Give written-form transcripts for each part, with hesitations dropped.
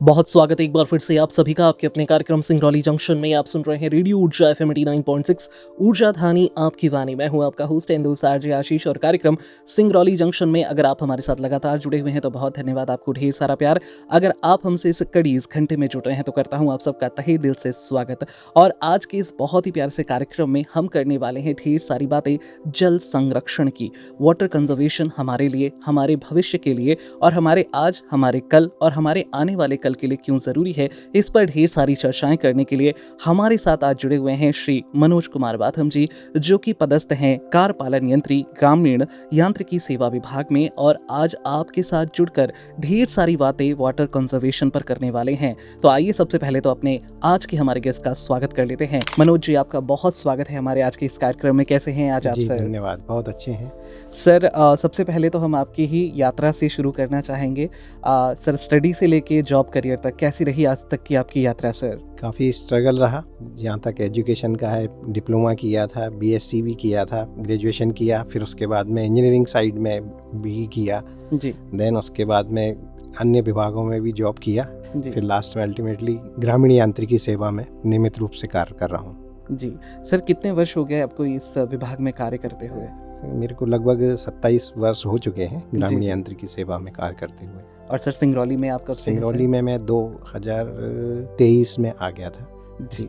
बहुत स्वागत है एक बार फिर से आप सभी का आपके अपने कार्यक्रम सिंगरौली जंक्शन में। आप सुन रहे हैं रेडियो ऊर्जा FM 89.6 ऊर्जा धानी आपकी वाणी। मैं हूं आपका होस्ट एंड दोस्त आरजे आशीष और कार्यक्रम सिंगरौली जंक्शन में अगर आप हमारे साथ लगातार जुड़े हुए हैं तो बहुत धन्यवाद, आपको ढेर सारा प्यार। अगर आप हमसे इस कड़ी इस घंटे में जुड़ रहे हैं तो करता हूं आप सबका तहे दिल से स्वागत। और आज के इस बहुत ही प्यार से कार्यक्रम में हम करने वाले हैं ढेर सारी बातें जल संरक्षण की। वाटर कंजर्वेशन हमारे लिए, हमारे भविष्य के लिए और हमारे आज, हमारे कल और हमारे आने वाले कल के लिए क्यों जरूरी है, इस पर ढेर सारी चर्चाएं करने के लिए हमारे साथ आज जुड़े हुए हैं श्री मनोज कुमार बाथम जी, जो कि पदस्थ हैं कार्यपालन यंत्री ग्रामीण यांत्रिकी सेवा विभाग में। और आज आपके साथ जुड़कर ढेर सारी बातें वाटर कंजर्वेशन पर करने वाले हैं। तो आइए सबसे पहले तो अपने आज के हमारे गेस्ट का स्वागत कर लेते हैं। मनोज जी, आपका बहुत स्वागत है हमारे आज के इस कार्यक्रम में। कैसे हैं आज आप सर? धन्यवाद, बहुत अच्छे हैं सर। सबसे पहले तो हम आपकी ही यात्रा से शुरू करना चाहेंगे। सर, स्टडी से लेके जॉब करियर तक कैसी रही आज तक की आपकी यात्रा सर? काफ़ी स्ट्रगल रहा। जहाँ तक एजुकेशन का है, डिप्लोमा किया था, BSc भी किया था, ग्रेजुएशन किया, फिर उसके बाद में इंजीनियरिंग साइड में भी किया जी। देन उसके बाद में अन्य विभागों में भी जॉब किया, फिर लास्ट में अल्टीमेटली ग्रामीण यांत्रिकी सेवा में नियमित रूप से कार्य कर रहा हूँ। जी सर, कितने वर्ष हो गए आपको इस विभाग में कार्य करते हुए? मेरे को लगभग 27 वर्ष हो चुके हैं ग्रामीण यांत्रिकी सेवा में कार्य करते हुए। और सर सिंगरौली में आप कब से हैं? सिंगरौली में मैं 2023 में आ गया था जी।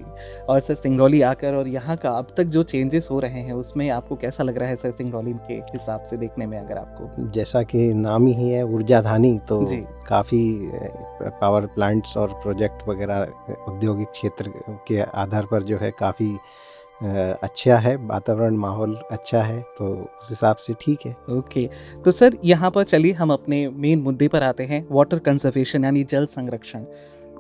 और सर सिंगरौली आकर और यहाँ का अब तक जो चेंजेस हो रहे हैं उसमें आपको कैसा लग रहा है सर, सिंगरौली के हिसाब से देखने में? अगर आपको, जैसा कि नाम ही है ऊर्जा धानी, तो जी। काफ़ी पावर प्लांट्स और प्रोजेक्ट वगैरह औद्योगिक क्षेत्र के आधार पर जो है काफ़ी अच्छा है, वातावरण माहौल अच्छा है, तो उस हिसाब से ठीक है। ओके। तो सर यहाँ पर चलिए हम अपने मेन मुद्दे पर आते हैं। वाटर कंजर्वेशन यानी जल संरक्षण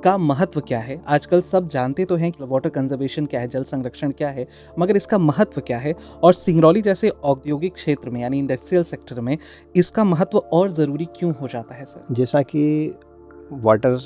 का महत्व क्या है? आजकल सब जानते तो हैं कि वाटर कंजर्वेशन क्या है, जल संरक्षण क्या है, मगर इसका महत्व क्या है? और सिंगरौली जैसे औद्योगिक क्षेत्र में यानी इंडस्ट्रियल सेक्टर में इसका महत्व और ज़रूरी क्यों हो जाता है सर? जैसा कि वाटर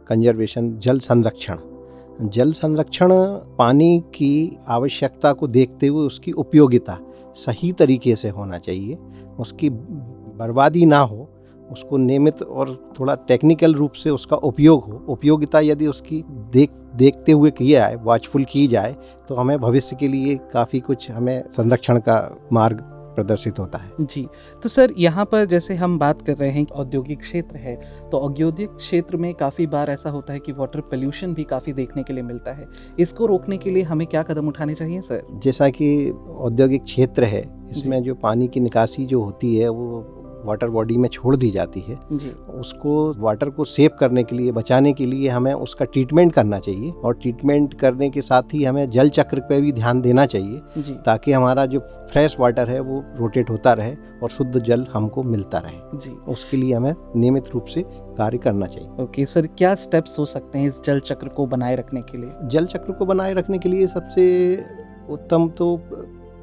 कंजर्वेशन, जल संरक्षण पानी की आवश्यकता को देखते हुए उसकी उपयोगिता सही तरीके से होना चाहिए, उसकी बर्बादी ना हो, उसको नियमित और थोड़ा टेक्निकल रूप से उसका उपयोग हो। उपयोगिता यदि उसकी देखते हुए किया जाए, वॉचफुल की जाए, तो हमें भविष्य के लिए काफ़ी कुछ हमें संरक्षण का मार्ग प्रदर्शित होता है। जी। तो सर यहाँ पर जैसे हम बात कर रहे हैं औद्योगिक क्षेत्र है, तो औद्योगिक क्षेत्र में काफ़ी बार ऐसा होता है कि वाटर पोल्यूशन भी काफ़ी देखने के लिए मिलता है। इसको रोकने के लिए हमें क्या कदम उठाने चाहिए सर? जैसा कि औद्योगिक क्षेत्र है, इसमें जो पानी की निकासी जो होती है वो वाटर बॉडी में छोड़ दी जाती है जी। उसको वाटर को सेव करने के लिए, बचाने के लिए हमें उसका ट्रीटमेंट करना चाहिए। और ट्रीटमेंट करने के साथ ही हमें जल चक्र पे भी ध्यान देना चाहिए जी। ताकि हमारा जो फ्रेश वाटर है वो रोटेट होता रहे और शुद्ध जल हमको मिलता रहे। जी। उसके लिए हमें नियमित रूप से कार्य करना चाहिए। ओके सर, क्या स्टेप्स हो सकते हैं इस जल चक्र को बनाए रखने के लिए? जल चक्र को बनाए रखने के लिए सबसे उत्तम तो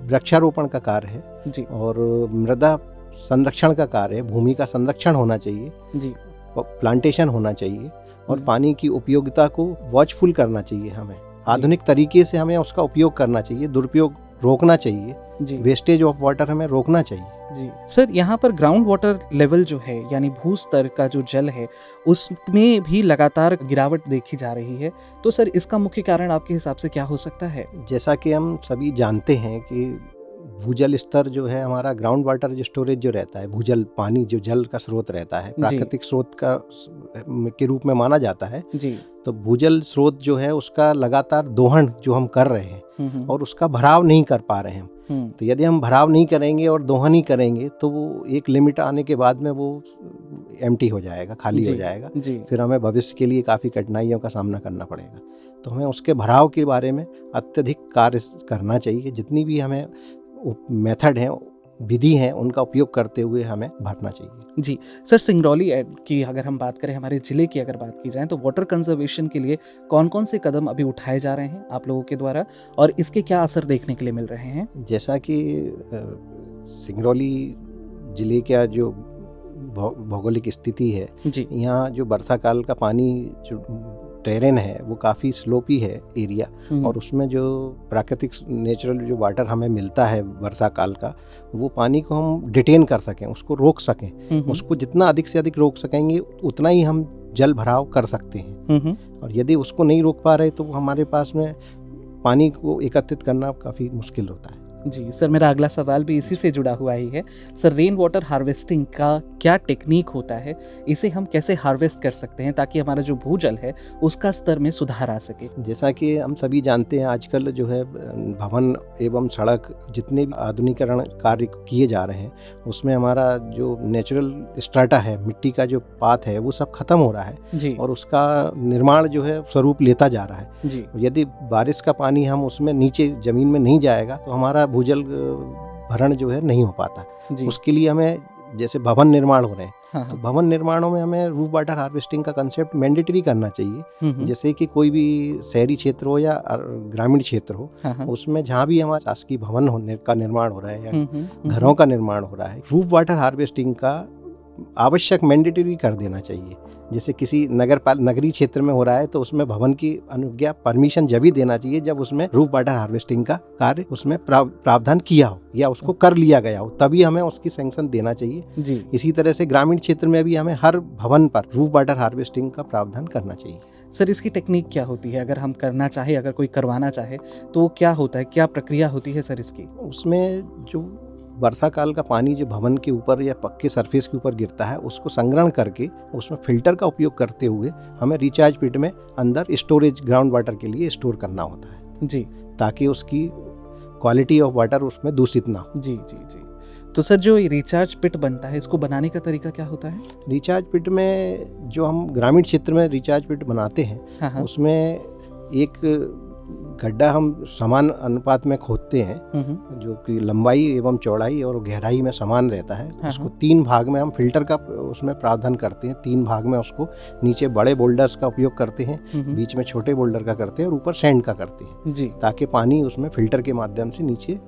वृक्षारोपण का कार्य है जी। और मृदा संरक्षण का कार्य है, भूमि का संरक्षण होना चाहिए जी, प्लांटेशन होना चाहिए और पानी की उपयोगिता को वॉचफुल करना चाहिए। हमें आधुनिक तरीके से हमें उसका उपयोग करना चाहिए, दुरुपयोग रोकना चाहिए जी, वेस्टेज ऑफ वाटर हमें रोकना चाहिए जी। सर यहाँ पर ग्राउंड वाटर लेवल जो है यानी भू स्तर का जो जल है उसमें भी लगातार गिरावट देखी जा रही है, तो सर इसका मुख्य कारण आपके हिसाब से क्या हो सकता है? जैसा कि हम सभी जानते हैं कि भूजल स्तर जो है हमारा, ग्राउंड वाटर जो स्टोरेज जो रहता है, भूजल पानी जो जल का स्रोत रहता है, प्राकृतिक स्रोत का के रूप में माना जाता है जी। तो भूजल स्रोत जो है उसका लगातार दोहन जो हम कर रहे हैं और उसका भराव नहीं कर पा रहे हैं। तो यदि हम भराव नहीं करेंगे और दोहन ही करेंगे तो वो एक लिमिट आने के बाद में वो एम्प्टी हो जाएगा, खाली हो जाएगा जी। फिर हमें भविष्य के लिए काफ़ी कठिनाइयों का सामना करना पड़ेगा। तो हमें उसके भराव के बारे में अत्यधिक कार्य करना चाहिए। जितनी भी हमें मेथड हैं, विधि हैं, उनका उपयोग करते हुए हमें भरना चाहिए जी। सर सिंगरौली की अगर हम बात करें, हमारे ज़िले की अगर बात की जाए, तो वाटर कंजर्वेशन के लिए कौन कौन से कदम अभी उठाए जा रहे हैं आप लोगों के द्वारा और इसके क्या असर देखने के लिए मिल रहे हैं? जैसा कि सिंगरौली जिले का जो भौगोलिक स्थिति है जी, यहाँ जो वर्षा काल का पानी जो टेरेन है वो काफ़ी स्लोपी है एरिया, और उसमें जो प्राकृतिक नेचुरल जो वाटर हमें मिलता है वर्षा काल का, वो पानी को हम डिटेन कर सकें, उसको रोक सकें। उसको जितना अधिक से अधिक रोक सकेंगे उतना ही हम जल भराव कर सकते हैं। और यदि उसको नहीं रोक पा रहे तो हमारे पास में पानी को एकत्रित करना काफ़ी मुश्किल होता है। जी सर, मेरा अगला सवाल भी इसी से जुड़ा हुआ ही है। सर, रेन वाटर हार्वेस्टिंग का क्या टेक्निक होता है, इसे हम कैसे हार्वेस्ट कर सकते हैं ताकि हमारा जो भूजल है उसका स्तर में सुधार आ सके? जैसा कि हम सभी जानते हैं, आजकल जो है भवन एवं सड़क जितने भी आधुनिकीकरण कार्य किए जा रहे हैं उसमें हमारा जो नेचुरल स्ट्राटा है, मिट्टी का जो पाथ है, वो सब खत्म हो रहा है जी। और उसका निर्माण जो है स्वरूप लेता जा रहा है जी। यदि बारिश का पानी हम उसमें नीचे जमीन में नहीं जाएगा तो हमारा भूजल भरण जो है नहीं हो पाता। उसके लिए हमें जैसे भवन निर्माण हो रहे हैं तो भवन निर्माणों में हमें रूफ वाटर हार्वेस्टिंग का कंसेप्ट मैंडेटरी करना चाहिए। जैसे कि कोई भी शहरी क्षेत्र हो या ग्रामीण क्षेत्र हो, उसमें जहाँ भी हमारा शासकीय भवन का निर्माण हो रहा है या घरों का निर्माण हो रहा है, रूफ वाटर हार्वेस्टिंग का आवश्यक मैंडेटरी कर देना चाहिए। जैसे किसी नगरीय क्षेत्र में हो रहा है तो उसमें भवन की अनुज्ञा परमिशन जब ही देना चाहिए जब उसमें रूफ वाटर हार्वेस्टिंग का कार्य उसमें प्रावधान किया हो या उसको कर लिया गया हो, तभी हमें उसकी सैंक्शन देना चाहिए जी। इसी तरह से ग्रामीण क्षेत्र में भी हमें हर भवन पर रूफ वाटर हार्वेस्टिंग का प्रावधान करना चाहिए। सर, इसकी टेक्निक क्या होती है? अगर हम करना चाहे, अगर कोई करवाना चाहे तो क्या होता है, क्या प्रक्रिया होती है सर इसकी? उसमें जो वर्षा काल का पानी जो भवन के ऊपर या पक्के सरफेस के ऊपर गिरता है उसको संग्रहण करके उसमें फिल्टर का उपयोग करते हुए हमें रिचार्ज पिट में अंदर स्टोरेज ग्राउंड वाटर के लिए स्टोर करना होता है जी, ताकि उसकी क्वालिटी ऑफ वाटर उसमें दूषित ना हो। जी जी जी। तो सर, जो रिचार्ज पिट बनता है इसको बनाने का तरीका क्या होता है? रिचार्ज पिट में जो हम ग्रामीण क्षेत्र में रिचार्ज पिट बनाते हैं उसमें एक गड्ढा हम समान अनुपात में खोदते हैं जो कि लंबाई एवं चौड़ाई और गहराई में समान रहता है। उसको 3 भाग में हम फिल्टर का उसमें प्रावधान करते हैं। 3 भाग में उसको नीचे बड़े बोल्डर्स का उपयोग करते हैं, बीच में छोटे बोल्डर का करते हैं और ऊपर सैंड का करते हैं जी, ताकि पानी उसमें फिल्टर के माध्यम से नीचे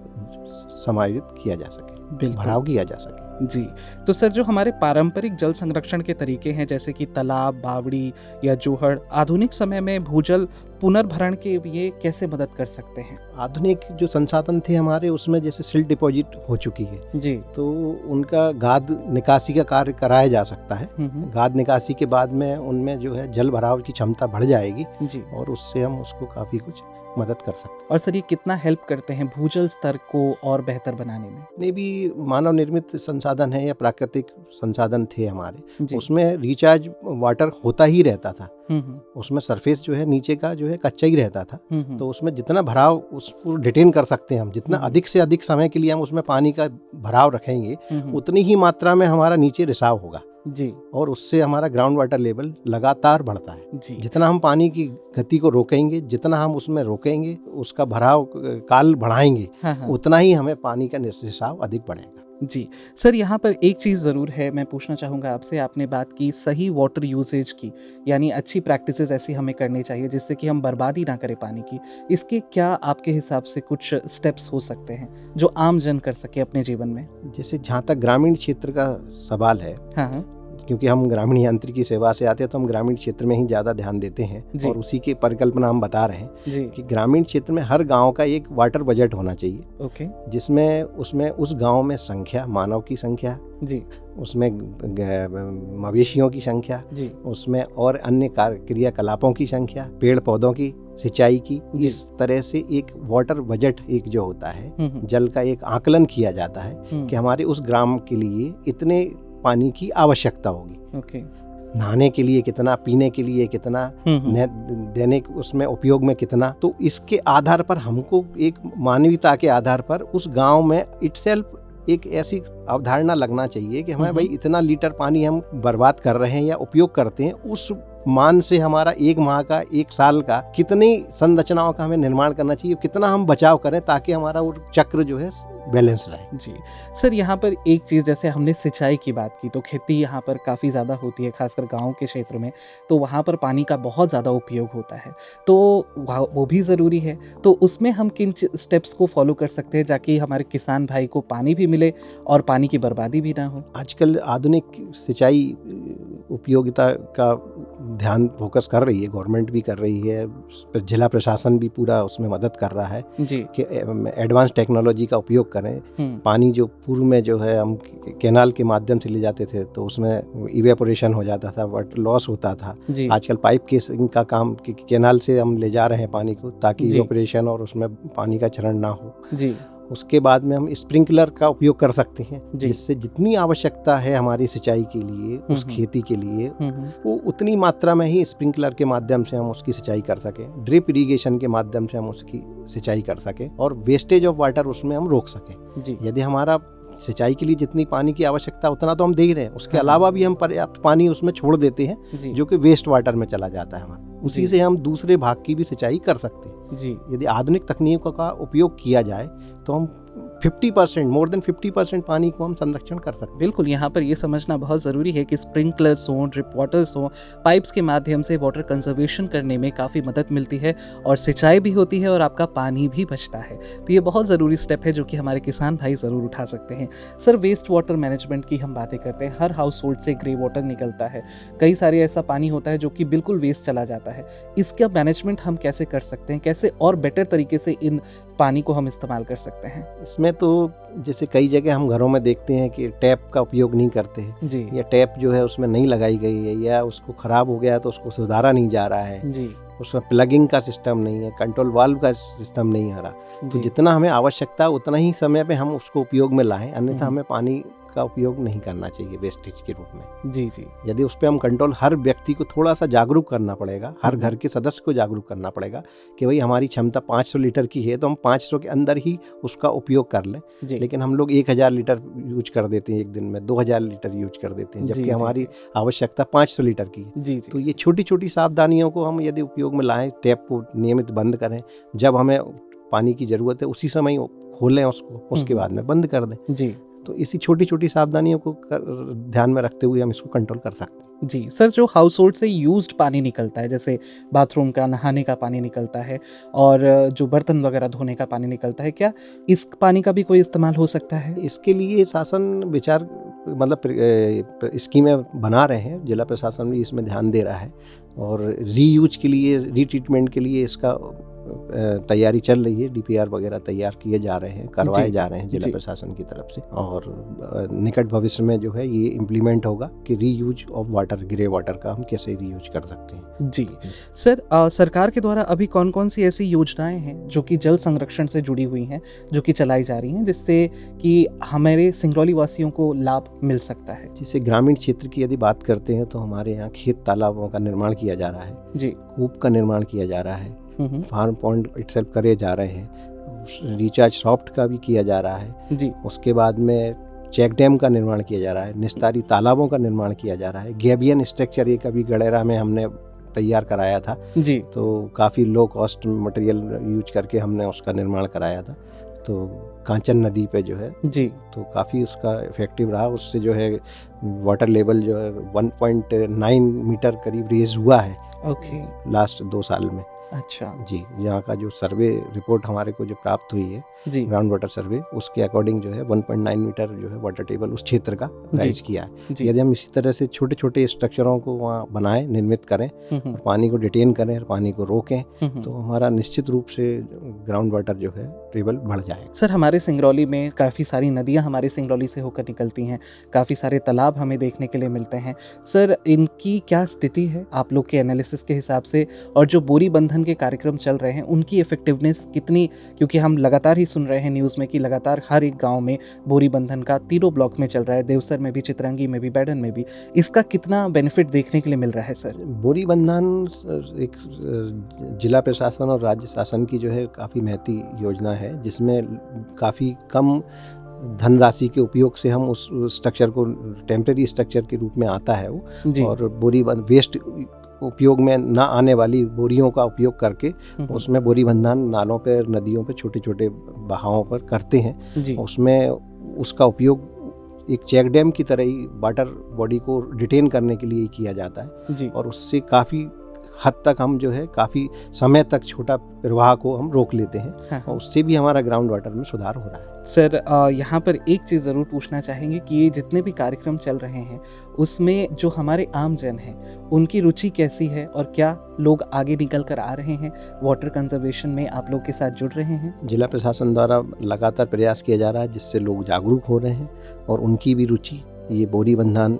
समायोजित किया जा सके, भराव किया जा सके जी। तो सर, जो हमारे पारंपरिक जल संरक्षण के तरीके हैं जैसे कि तालाब, बावड़ी या जोहड़, आधुनिक समय में भूजल पुनर्भरण के लिए कैसे मदद कर सकते हैं? आधुनिक जो संसाधन थे हमारे उसमें जैसे सिल्ट डिपॉजिट हो चुकी है जी, तो उनका गाद निकासी का कार्य कराया जा सकता है। गाद निकासी के बाद में उनमें जो है जल भराव की क्षमता बढ़ जाएगी जी, और उससे हम उसको काफी कुछ मदद कर सकते हैं। और सर, ये कितना हेल्प करते हैं भूजल स्तर को और बेहतर बनाने में? नहीं, भी मानव निर्मित संसाधन है या प्राकृतिक संसाधन थे हमारे, उसमें रिचार्ज वाटर होता ही रहता था। उसमें सरफेस जो है नीचे का जो है कच्चा ही रहता था, तो उसमें जितना भराव उसको डिटेन कर सकते हैं हम, जितना अधिक से अधिक समय के लिए हम उसमें पानी का भराव रखेंगे उतनी ही मात्रा में हमारा नीचे रिसाव होगा जी, और उससे हमारा ग्राउंड वाटर लेवल लगातार बढ़ता है जी। जितना हम पानी की गति को रोकेंगे, जितना हम उसमें रोकेंगे, उसका भराव काल बढ़ाएंगे, उतना ही हमें पानी का रिसाव अधिक बढ़ेगा जी। सर, यहाँ पर एक चीज़ ज़रूर है, मैं पूछना चाहूँगा आपसे। आपने बात की सही वाटर यूसेज की, यानी अच्छी प्रैक्टिसेस ऐसी हमें करनी चाहिए जिससे कि हम बर्बादी ना करें पानी की। इसके क्या आपके हिसाब से कुछ स्टेप्स हो सकते हैं जो आम जन कर सके अपने जीवन में? जैसे जहाँ तक ग्रामीण क्षेत्र का सवाल है, क्योंकि हम ग्रामीण यांत्रिकी सेवा से आते हैं तो हम ग्रामीण क्षेत्र में ही ज़्यादा ध्यान देते हैं और उसी की परिकल्पना हम बता रहे हैं कि ग्रामीण क्षेत्र में हर गांव का एक वाटर बजट होना चाहिए जिसमें उसमें उस गांव में संख्या, मानव की संख्या जी, उसमें मवेशियों की संख्या जी, उसमें और अन्य क्रियाकलापों की संख्या, पेड़ पौधों की सिंचाई की, इस तरह से एक वाटर बजट एक जो होता है जल का एक आकलन किया जाता है कि हमारे उस ग्राम के लिए इतने पानी की आवश्यकता होगी। नहाने के लिए कितना, पीने के लिए कितना, दैनिक उसमें उपयोग में कितना, तो इसके आधार पर हमको एक मानवीयता के आधार पर उस गांव में इटसेल्फ एक ऐसी अवधारणा लगना चाहिए कि हमें भाई इतना लीटर पानी हम बर्बाद कर रहे हैं या उपयोग करते हैं, उस मान से हमारा 1 माह का, 1 साल का कितनी संरचनाओं का हमें निर्माण करना चाहिए, कितना हम बचाव करें ताकि हमारा वो चक्र जो है बैलेंस रहे जी। सर, यहाँ पर एक चीज़, जैसे हमने सिंचाई की बात की तो खेती यहाँ पर काफ़ी ज़्यादा होती है, खासकर गांव के क्षेत्र में, तो वहाँ पर पानी का बहुत ज़्यादा उपयोग होता है, तो वो भी ज़रूरी है। तो उसमें हम किन स्टेप्स को फॉलो कर सकते हैं ताकि हमारे किसान भाई को पानी भी मिले और पानी की बर्बादी भी ना हो? आजकल आधुनिक सिंचाई उपयोगिता का ध्यान फोकस कर रही है, गवर्नमेंट भी कर रही है, जिला प्रशासन भी पूरा उसमें मदद कर रहा है जी। कि एडवांस टेक्नोलॉजी का उपयोग करें। पानी जो पूर्व में जो है हम कैनाल के माध्यम से ले जाते थे तो उसमें इवेपोरेशन हो जाता था, वाटर लॉस होता था। आजकल पाइप केसिंग का काम कैनाल से हम ले जा रहे हैं पानी को, ताकि इवेपोरेशन और उसमें पानी का चरण ना हो जी। उसके बाद में हम स्प्रिंकलर का उपयोग कर सकते हैं, जिससे जितनी आवश्यकता है हमारी सिंचाई के लिए, उस खेती के लिए, वो उतनी मात्रा में ही स्प्रिंकलर के माध्यम से हम उसकी सिंचाई कर सकें, ड्रिप इरिगेशन के माध्यम से हम उसकी सिंचाई कर सकें और वेस्टेज ऑफ वाटर उसमें हम रोक सकें। यदि हमारा सिंचाई के लिए जितनी पानी की आवश्यकता उतना तो हम दे ही रहे हैं, उसके अलावा भी हम पर्याप्त पानी उसमें छोड़ देते हैं जो कि वेस्ट वाटर में चला जाता है हमारा, उसी से हम दूसरे भाग की भी सिंचाई कर सकते हैं जी। यदि आधुनिक तकनीकों का उपयोग किया जाए तो हम 50%, मोर देन 50% पानी को हम संरक्षण कर सकते हैं। बिल्कुल, यहाँ पर ये समझना बहुत ज़रूरी है कि स्प्रिंकलर्स हों, ड्रिप वाटर्स हों, पाइप्स के माध्यम से वाटर कंजर्वेशन करने में काफ़ी मदद मिलती है और सिंचाई भी होती है और आपका पानी भी बचता है। तो ये बहुत ज़रूरी स्टेप है जो कि हमारे किसान भाई ज़रूर उठा सकते हैं। सर, वेस्ट वाटर मैनेजमेंट की हम बातें करते हैं, हर हाउस होल्ड से ग्रे वाटर निकलता है, कई सारे ऐसा पानी होता है जो कि बिल्कुल वेस्ट चला जाता है। इसका मैनेजमेंट हम कैसे कर सकते हैं, कैसे और बेटर तरीके से इन पानी को हम इस्तेमाल कर सकते हैं? इसमें तो जैसे कई जगह हम घरों में देखते हैं कि टैप का उपयोग नहीं करते हैं जी, या टैप जो है उसमें नहीं लगाई गई है, या उसको खराब हो गया तो उसको सुधारा नहीं जा रहा है जी, उसमें प्लगिंग का सिस्टम नहीं है, कंट्रोल वाल्व का सिस्टम नहीं है रहा। तो जितना हमें आवश्यकता उतना ही समय पे हम उसको उपयोग में लाएं, अन्यथा हमें पानी का उपयोग नहीं करना चाहिए वेस्टेज के रूप में जी जी। यदि उस पर हम कंट्रोल, हर व्यक्ति को थोड़ा सा जागरूक करना पड़ेगा, हर घर के सदस्य को जागरूक करना पड़ेगा कि भाई हमारी क्षमता 500 लीटर की है तो हम 500 के अंदर ही उसका उपयोग कर लें, लेकिन हम लोग 1000 लीटर यूज कर देते हैं एक दिन में, 2000 लीटर यूज कर देते हैं, जबकि हमारी आवश्यकता 500 लीटर की है। तो ये छोटी छोटी सावधानियों को हम यदि उपयोग में लाएं, टैप को नियमित बंद करें, जब हमें पानी की जरूरत है उसी समय खोलें उसको, उसके बाद में बंद कर दें जी। तो इसी छोटी छोटी सावधानियों को ध्यान में रखते हुए हम इसको कंट्रोल कर सकते हैं जी। सर, जो हाउस होल्ड से यूज्ड पानी निकलता है, जैसे बाथरूम का, नहाने का पानी निकलता है और जो बर्तन वगैरह धोने का पानी निकलता है, क्या इस पानी का भी कोई इस्तेमाल हो सकता है? इसके लिए शासन विचार, मतलब स्कीमें बना रहे हैं, जिला प्रशासन भी इसमें ध्यान दे रहा है और रीयूज के लिए, रीट्रीटमेंट के लिए इसका तैयारी चल रही है। डीपीआर वगैरह तैयार किए जा रहे हैं, करवाए जा रहे हैं जिला प्रशासन की तरफ से, और निकट भविष्य में जो है ये इम्प्लीमेंट होगा कि reuse of water, grey water का हम कैसे रीयूज कर सकते हैं जी। सर, सरकार के द्वारा अभी कौन कौन सी ऐसी योजनाएं हैं जो कि जल संरक्षण से जुड़ी हुई हैं, जो कि चलाई जा रही हैं, जिससे कि हमारे सिंगरौली वासियों को लाभ मिल सकता है? जैसे ग्रामीण क्षेत्र की यदि बात करते हैं तो हमारे यहाँ खेत तालाबों का निर्माण किया जा रहा है जी, कूप का निर्माण किया जा रहा है, फार्म पॉन्ड इटसेल्फ करे जा रहे हैं, रिचार्ज सॉफ्ट का भी किया जा रहा है जी। उसके बाद में चेक डैम का निर्माण किया जा रहा है, निस्तारी तालाबों का निर्माण किया जा रहा है, गैबियन स्ट्रक्चर ये कभी गड़ेरा में हमने तैयार कराया था जी, तो काफ़ी लो कॉस्ट मटेरियल यूज करके हमने उसका निर्माण कराया था। तो कांचन नदी पे जो है जी, तो काफ़ी उसका इफेक्टिव रहा, उससे जो है वाटर लेवल जो है 1.9 मीटर करीब रेज हुआ है ओके लास्ट 2 साल में। अच्छा जी, यहाँ का जो सर्वे रिपोर्ट हमारे को जो प्राप्त हुई है जी, ग्राउंड वाटर सर्वे, उसके अकॉर्डिंग जो है 1.9 मीटर जो है वाटर टेबल उस क्षेत्र का राइज किया है। यदि हम इसी तरह से छोटे छोटे स्ट्रक्चरों को वहाँ बनाएं, निर्मित करें और पानी को डिटेन करें और पानी को रोकें, तो हमारा निश्चित रूप से ग्राउंड वाटर जो है टेबल बढ़ जाएगा। सर, हमारे सिंगरौली में काफ़ी सारी नदियाँ हमारे सिंगरौली से होकर निकलती हैं, काफ़ी सारे तालाब हमें देखने के लिए मिलते हैं। सर, इनकी क्या स्थिति है आप लोग के एनालिसिस के हिसाब से, और जो बोरी बंधन के कार्यक्रम चल रहे हैं उनकी इफेक्टिवनेस कितनी, क्योंकि हम लगातार ही सुन रहे हैं न्यूज़ में कि लगातार हर एक गांव में बोरी बंधन का तीनों ब्लॉक में चल रहा है, देवसर में भी, चितरंगी में भी, बैडन में भी, इसका कितना बेनिफिट देखने के लिए मिल रहा है? सर, बोरी बंधन एक जिला प्रशासन और राज्य शासन की जो है काफ़ी महती योजना है, जिसमें काफ़ी कम धनराशि के उपयोग से हम उस स्ट्रक्चर को टेम्परेरी स्ट्रक्चर के रूप में आता है वो, और बोरी वेस्ट उपयोग में ना आने वाली बोरियों का उपयोग करके उसमें बोरी बंधन नालों पर, नदियों पर, छोटे छोटे बहावों पर करते हैं। उसमें उसका उपयोग एक चेक डैम की तरह ही वाटर बॉडी को डिटेन करने के लिए किया जाता है जी, और उससे काफ़ी हद तक हम जो है काफ़ी समय तक छोटा प्रवाह को हम रोक लेते हैं। हाँ। और उससे भी हमारा ग्राउंड वाटर में सुधार हो रहा है। सर यहाँ पर एक चीज़ ज़रूर पूछना चाहेंगे कि ये जितने भी कार्यक्रम चल रहे हैं उसमें जो हमारे आम जन हैं उनकी रुचि कैसी है और क्या लोग आगे निकल कर आ रहे हैं, वाटर कंजर्वेशन में आप लोग के साथ जुड़ रहे हैं? जिला प्रशासन द्वारा लगातार प्रयास किया जा रहा है जिससे लोग जागरूक हो रहे हैं और उनकी भी रुचि ये बोरी बंधान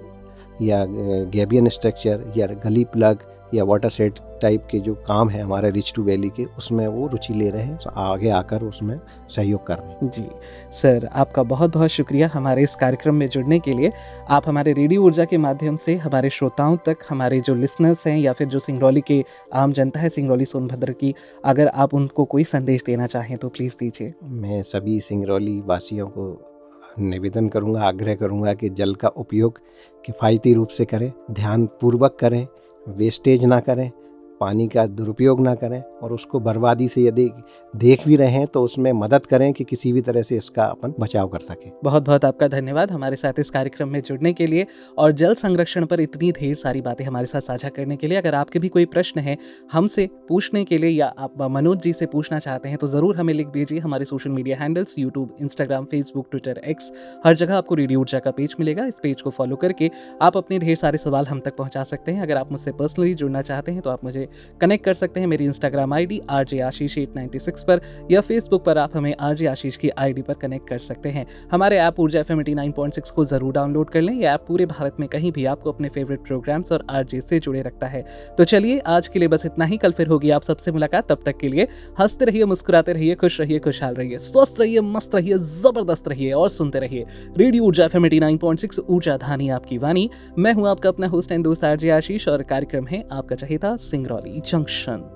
या गैबियन स्ट्रक्चर या गली प्लग या वाटर शेड टाइप के जो काम है हमारे रिच टू वैली के, उसमें वो रुचि ले रहे हैं, आगे आकर उसमें सहयोग कर रहे हैं। जी सर, आपका बहुत बहुत शुक्रिया हमारे इस कार्यक्रम में जुड़ने के लिए। आप हमारे रेडियो ऊर्जा के माध्यम से हमारे श्रोताओं तक, हमारे जो लिसनर्स हैं या फिर जो सिंगरौली के आम जनता है सिंगरौली सोनभद्र की, अगर आप उनको कोई संदेश देना चाहें तो प्लीज़ दीजिए। मैं सभी सिंगरौली वासियों को निवेदन करूंगा, आग्रह करूंगा कि जल का उपयोग किफ़ायती रूप से करें, ध्यानपूर्वक करें, वेस्टेज ना करें, पानी का दुरुपयोग ना करें और उसको बर्बादी से यदि देख भी रहे हैं तो उसमें मदद करें कि किसी भी तरह से इसका अपन बचाव कर सकें। बहुत बहुत आपका धन्यवाद हमारे साथ इस कार्यक्रम में जुड़ने के लिए और जल संरक्षण पर इतनी ढेर सारी बातें हमारे साथ साझा करने के लिए। अगर आपके भी कोई प्रश्न है हमसे पूछने के लिए या आप मनोज जी से पूछना चाहते हैं तो ज़रूर हमें लिख दीजिए। हमारे social media handles YouTube, Instagram, Facebook, Twitter, X, हर जगह आपको रेडियो ऊर्जा का पेज मिलेगा। इस पेज को फॉलो करके आप अपने ढेर सारे सवाल हम तक पहुँचा सकते हैं। अगर आप मुझसे पर्सनली जुड़ना चाहते हैं तो आप मुझे कनेक्ट कर सकते हैं मेरी इंस्टाग्राम ID RJ Ashish 896 पर, या फेसबुक पर आप हमें RJ Ashish की ID पर कनेक्ट कर सकते हैं। हमारे ऐप ऊर्जा FM 89.6 को जरूर डाउनलोड कर लें। यह ऐप पूरे भारत में कहीं भी आपको अपने फेवरेट प्रोग्राम्स और RJ से जुड़े रखता है। तो चलिए आज के लिए बस इतना ही। कल फिर होगी आप सबसे मुलाकात। तब तक के लिए हंसते रहिए, मुस्कुराते रहिए, खुश रहिए, खुशहाल रहिए, स्वस्थ रहिए, मस्त रहिए, जबरदस्त रहिए और सुनते रहिए रेडियो ऊर्जा FM 89.6 ऊर्जा धानी आपकी वाणी। मैं हूं आपका अपना होस्ट एंड दोस्त RJ Ashish और कार्यक्रम है आपका चहेता सिंगरौली जंक्शन।